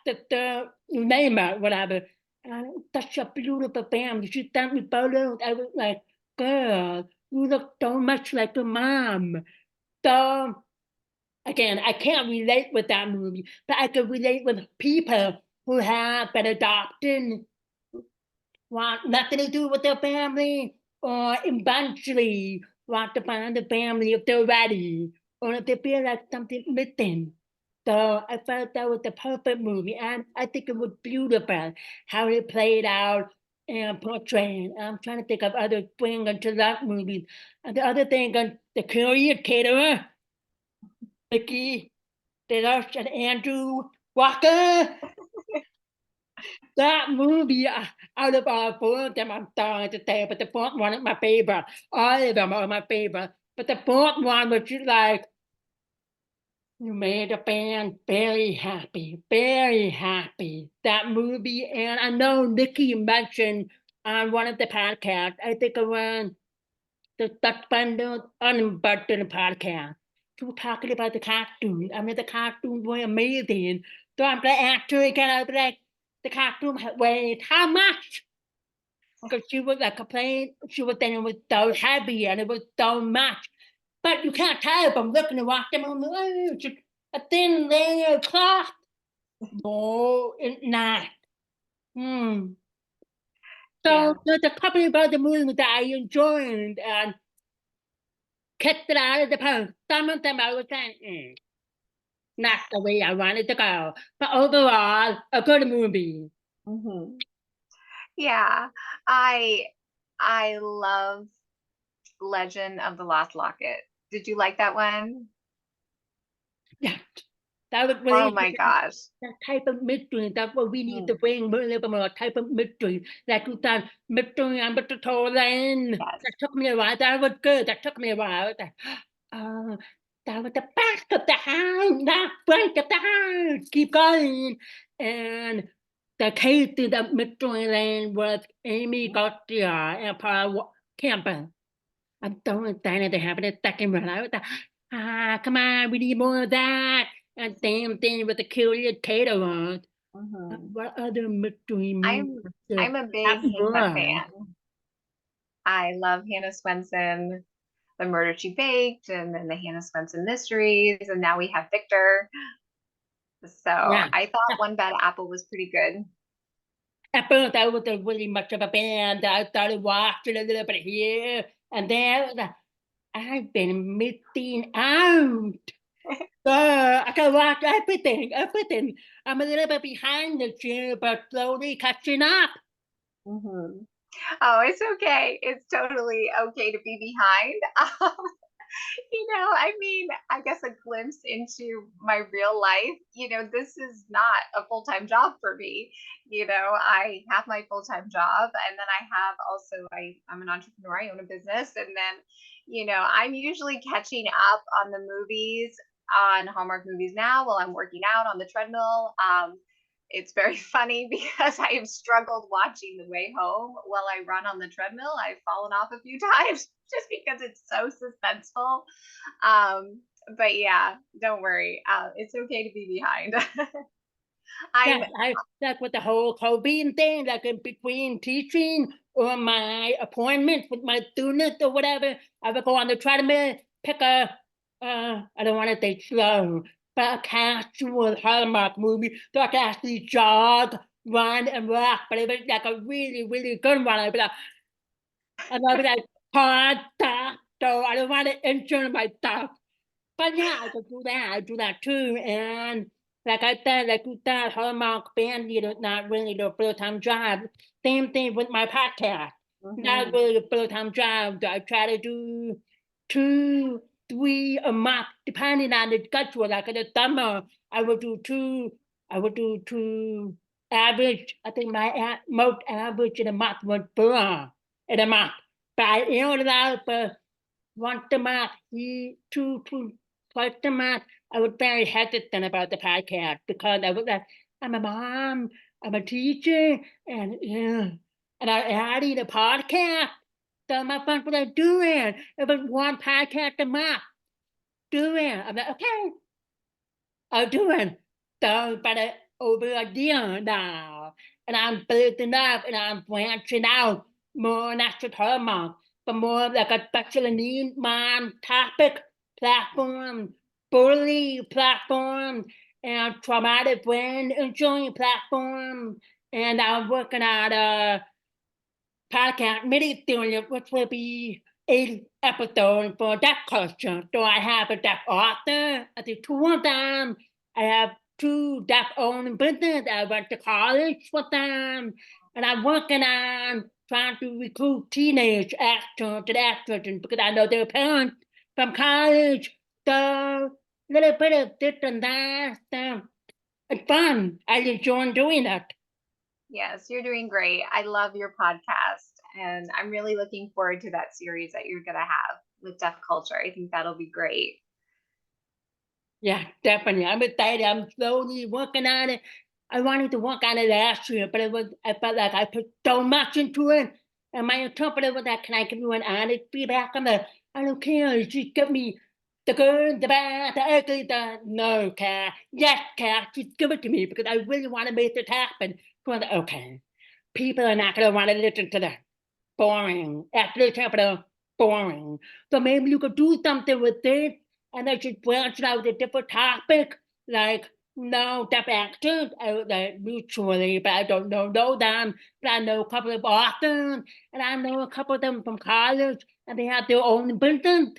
sister, you name it, whatever. And such a beautiful family. She sent me photos. I was like, girl, you look so much like your mom. So again, I can't relate with that movie, but I can relate with people who have been adopted, want nothing to do with their family, or eventually want to find a family if they're ready, or if they feel like something's missing. So I felt that was the perfect movie, and I think it was beautiful how it played out and portrayed. I'm trying to think of other things into that movie. And the other thing, the Korean caterer, Mickey, Taylor, and Andrew Walker. That movie, out of all four of them, I'm sorry to say, but the fourth one is my favorite. All of them are my favorite. But the fourth one was just like, you made a fan very happy, very happy. That movie, and I know Nikki mentioned on one of the podcasts, I think around the Suspended Unbuttoned podcast, she was talking about the cartoon. I mean, the cartoons were amazing. So I'm like, actually, again, I was like, the cartoon weighed how much? Because she was like complaining, she was saying it was so heavy and it was so much. But you can't tell from looking and watching them. Oh, it's just a thin layer of cloth. No, it's not. Hmm. Yeah. So there's a couple of other movies that I enjoyed and kicked it out of the park. Some of them I was saying, not the way I wanted to go. But overall, a good movie. Hmm. Yeah. I I love Legend of the Lost Locket. Did you like that one? Yeah, that was Oh really my gosh. that type of mystery. That's what we need to Mm, bring more, a little more type of mystery. Like you said, mystery on the Tolan. yes. That took me a while. That was good. That took me a while. Uh, that was the back of the house, not front of the house. Keep going. And the case in the mystery lane was Amy Garcia and Paul Campbell. I'm so excited to have it a second run. I was like, come on, we need more of that. And same thing with the Curious Caterers. Hmm. What other mystery movies I'm should I'm a have big Hainbutt more? fan. I love Hannah Swenson, The Murder She Baked, and then the Hannah Swenson Mysteries, and now we have Victor. So Yeah. I thought One Bad Apple was pretty good. At first, I wasn't really much of a fan. I started watching a little bit here and there. I was like, I've been missing out. I can watch everything, everything. I'm a little bit behind this year, but slowly catching up. Hmm. Oh, it's okay. It's totally okay to be behind. I mean, I guess a glimpse into my real life. This is not a full time job for me. I have my full time job, and then I have also, I'm an entrepreneur, I own a business. And then, I'm usually catching up on the movies on Hallmark Movies Now while I'm working out on the treadmill. It's very funny because I have struggled watching The Way Home while I run on the treadmill. I've fallen off a few times just because it's so suspenseful. But yeah, don't worry. It's okay to be behind. Yeah, I'm I like with the whole COVID thing, like in between teaching or my appointments with my students or whatever, I would go on the treadmill, pick I don't want to say slow, but a casual Hallmark movie so I can actually jog, run, and walk. But it was like a really, really good one. I'd be like, hard stop, so I don't want to injure myself. But yeah, I could do that. I do that too. And like I said, like you said, Hallmark band, not really the full-time job. Same thing with my podcast. Not Mhm. really a full-time job. I try to do 2, 3 a month, depending on the schedule. Like in the summer, I would do two. I would do 2 average. I think my most average in a month was 4 in a month. But I ended up once a month, twice a month. I was very hesitant about the podcast because I was like, I'm a mom, I'm a teacher, and and I added a podcast. So my friends were like, doing it was one podcast a month. Doing. I'm like, okay, I'm doing. So, but over a year now, and I'm building up and I'm branching out more, not just Hallmark, but more like a special needs mom topic platform, bully platform, and traumatic brain injury platform. And I'm working on a podcast mini series, which will be 8 episodes for deaf culture. So I have a deaf author. I do 2 of them. I have 2 deaf-owned businesses. I went to college with them. And I'm working on trying to recruit teenage actors and actresses because I know their parents from college. So a little bit of this and that. So it's fun. I enjoy doing it. Yes, you're doing great. I love your podcast, and I'm really looking forward to that series that you're going to have with deaf culture. I think that'll be great. Yeah, definitely. I'm excited. I'm slowly working on it. I wanted to work on it last year, but I felt like I put so much into it. And my interpreter was like, can I give you an honest feedback? I'm like, I don't care. Just give me the good, the bad, the ugly, the no, Kat. Yes, Kat, just give it to me because I really want to make this happen. So I'm like, okay, people are not going to want to listen to that. Boring. After the chapter, boring. So maybe you could do something with this and I should branch out a different topic, like no deaf actors, like mutually, but I don't know them, but I know a couple of authors, and I know a couple of them from college, and they have their own business.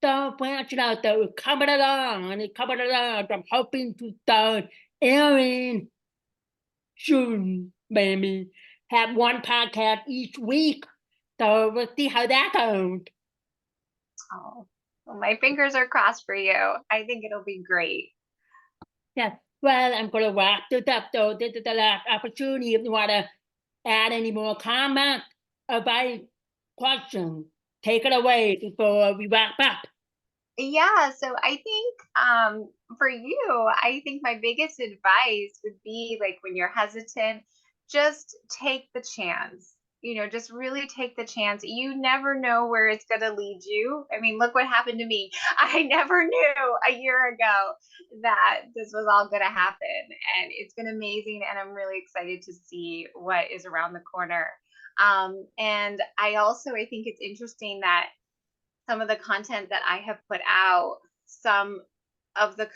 So branching out, though, coming along, and it's coming along. I'm hoping to start airing soon, maybe. Have one podcast each week. So we'll see how that goes. Oh, well, my fingers are crossed for you. I think it'll be great. Yeah. Well, I'm going to wrap this up. So this is the last opportunity. If you want to add any more comments about questions, take it away before we wrap up. Yeah, so I think for you, I think my biggest advice would be like when you're hesitant, just take the chance. Just really take the chance. You never know where it's going to lead you. I mean, look what happened to me. I never knew a year ago that this was all going to happen. And it's been amazing. And I'm really excited to see what is around the corner. And I think it's interesting that some of the content that I have put out, of the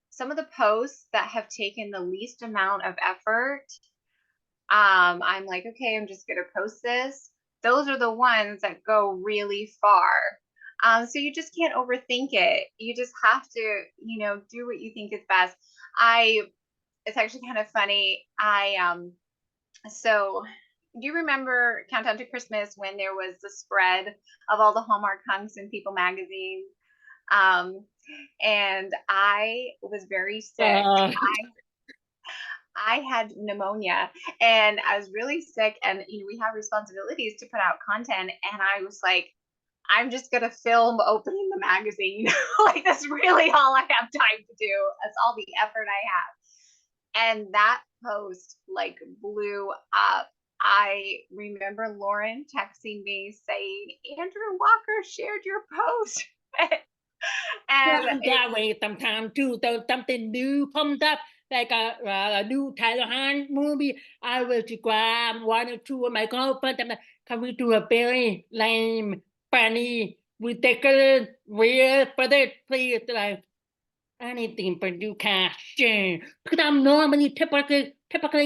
some of the posts that have taken the least amount of effort, I'm like, okay, I'm just gonna post this. Those are the ones that go really far. So you just can't overthink it. You just have to, do what you think is best. I It's actually kind of funny. So do you remember Countdown to Christmas when there was the spread of all the Hallmark hunks in People magazine? Um, and I was very sick. Uh, I had pneumonia and I was really sick. And, we have responsibilities to put out content. And I was like, I'm just going to film opening the magazine. Like, that's really all I have time to do. That's all the effort I have. And that post like blew up. I remember Lauren texting me saying, Andrew Walker shared your post. yeah, And it, that way sometimes too. So something new comes up, like a new Tyler Hunt movie. I will just grab 1 or 2 of my girlfriends and can we do a very lame, funny, ridiculous, weird for this, please? Like, anything for you casting because I'm normally typically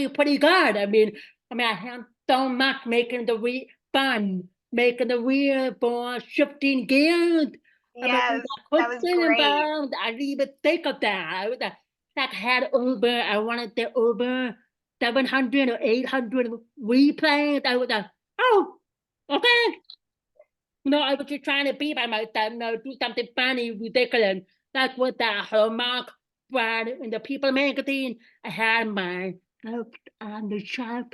pretty good. I mean, I have so much making the fun, making the real for shifting gears. I mean, Yes, could that was be great. involved. I didn't even think of that. I was like had Uber. I wanted the Uber 700 or 800 replays. I was like, oh, okay. I was just trying to be by myself, do something funny, ridiculous. Like with that Hallmark brand in the People magazine. I had my out on the shelf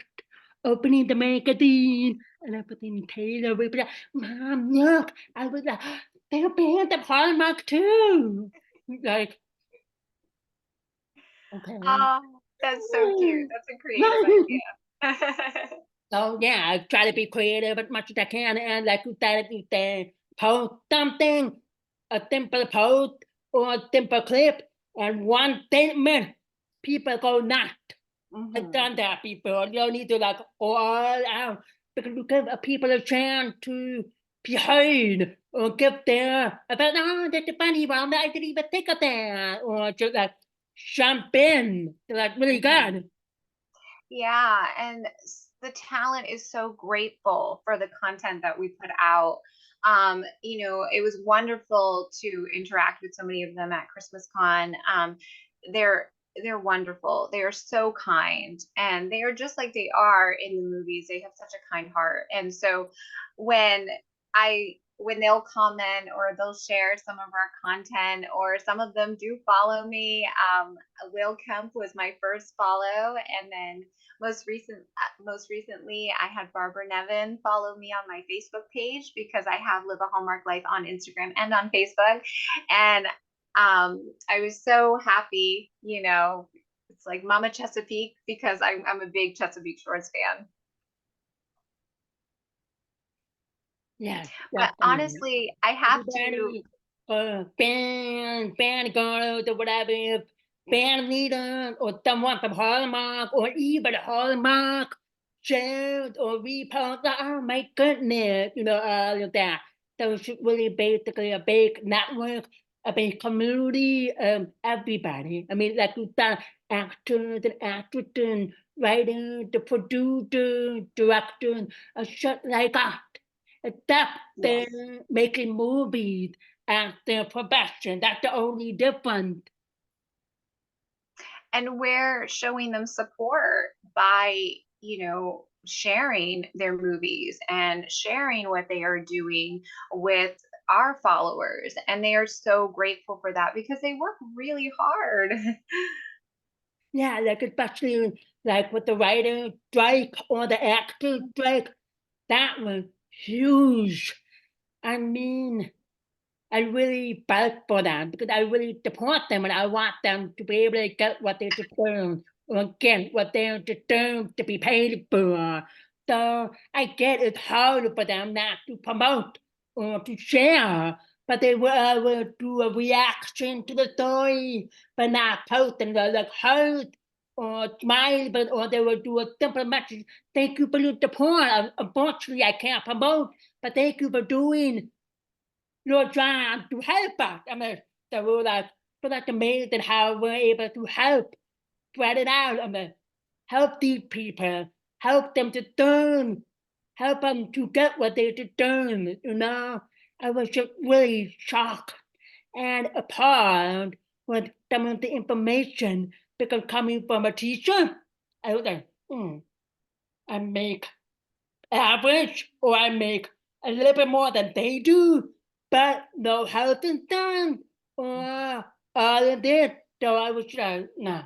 opening the magazine and I put in Taylor Swift. Mom, look, I was like, they're banned the Hallmark too. Like, okay. Oh, that's so cute. That's a creative idea. So yeah, I try to be creative as much as I can, and like you said, if you say post something, a simple post or a simple clip, and one statement, people go nuts. I've Mhm, done that before. You don't need to like go all out because you give people a chance to be heard or give their about oh that's a funny one. I didn't even think of that, or just like jump in. They're like really mhm. good. Yeah, and the talent is so grateful for the content that we put out. It was wonderful to interact with so many of them at Christmas Con. They're they're wonderful. They are so kind, and they are just like they are in the movies. They have such a kind heart, and so when when they'll comment or they'll share some of our content, or some of them do follow me. Will Kemp was my first follow, and then most recently I had Barbara Nevin follow me on my Facebook page, because I have Live a Hallmark Life on Instagram and on Facebook. And I was so happy, it's like Mama Chesapeake, because I'm a big Chesapeake Shores fan. Yes, But definitely. honestly, I have to. Everybody, band girls or whatever, band leader or someone from Hallmark or even Hallmark shared or repost. Oh my goodness, all of that. So it's really basically a big network, a big community of everybody. I mean, like you said, actors and actresses, writers, the producer, directors, a shit like that. Except Yes. they're making movies as their profession. That's the only difference. And we're showing them support by, sharing their movies and sharing what they are doing with our followers. And they are so grateful for that, because they work really hard. Yeah, like especially like with the writer strike or the actor strike, that was huge. I mean, I really fight for them because I really support them and I want them to be able to get what they deserve or get what they deserve to be paid for. So I get it's hard for them not to promote or to share, but they will do a reaction to the story, but not post and like hurt or smile, but or they will do a simple message. Thank you for your support. Unfortunately, I can't promote, but thank you for doing your job to help us. I mean, so we're like, so that's amazing how we're able to help spread it out. I mean, help these people, help them to learn, help them to get what they deserve. I was just really shocked and appalled with some of the information because coming from a teacher, I was like, I make average or I make a little bit more than they do, but no health insurance or all of this. So I was like, no,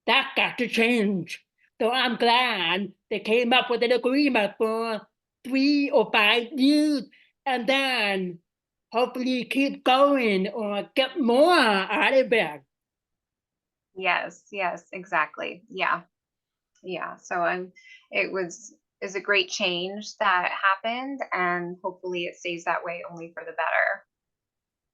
that got to change. So I'm glad they came up with an agreement for 3 or 5 years and then hopefully keep going or get more out of it. Yes, yes, exactly. Yeah. Yeah. So it was is a great change that happened, and hopefully it stays that way, only for the better.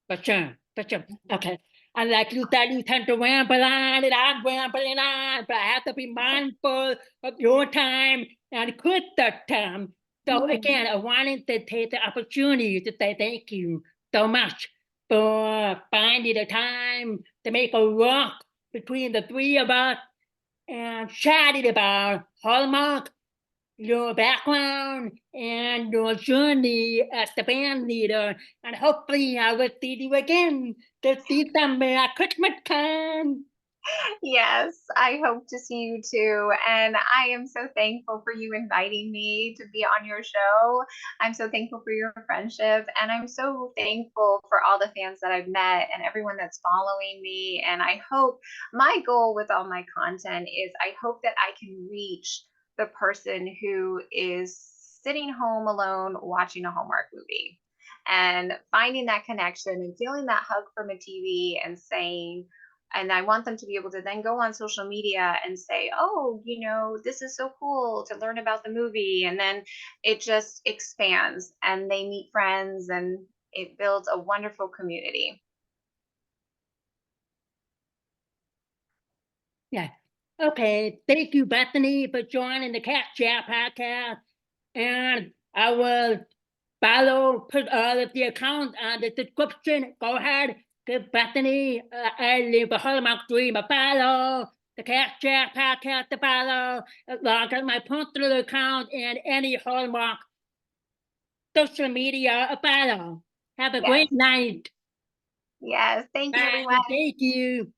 For sure, for sure. Okay. And like you said, you tend to ramble on and I'm rambling on, but I have to be mindful of your time and Krista's time. So Mhm. again, I wanted to take the opportunity to say thank you so much for finding the time to make a walk between the three of us and chatting about Hallmark your background and your journey as the band leader. And hopefully I will see you again this December at Christmas time. Yes, I hope to see you too. And I am so thankful for you inviting me to be on your show. I'm so thankful for your friendship. And I'm so thankful for all the fans that I've met and everyone that's following me. And I hope my goal with all my content is I hope that I can reach the person who is sitting home alone watching a Hallmark movie and finding that connection and feeling that hug from a TV and saying, and I want them to be able to then go on social media and say, oh, this is so cool to learn about the movie. And then it just expands and they meet friends and it builds a wonderful community. Yeah. Okay. Thank you, Bethany, for joining the Cat Chat podcast. And I will put all of the accounts on the description. Go ahead, give Bethany I Live a Hallmark Dream a follow. The Cat Chat podcast to follow. Log on my personal account and any Hallmark social media a follow. Have a Yes. great night. Yes. Thank you, Bye. everyone. Thank you.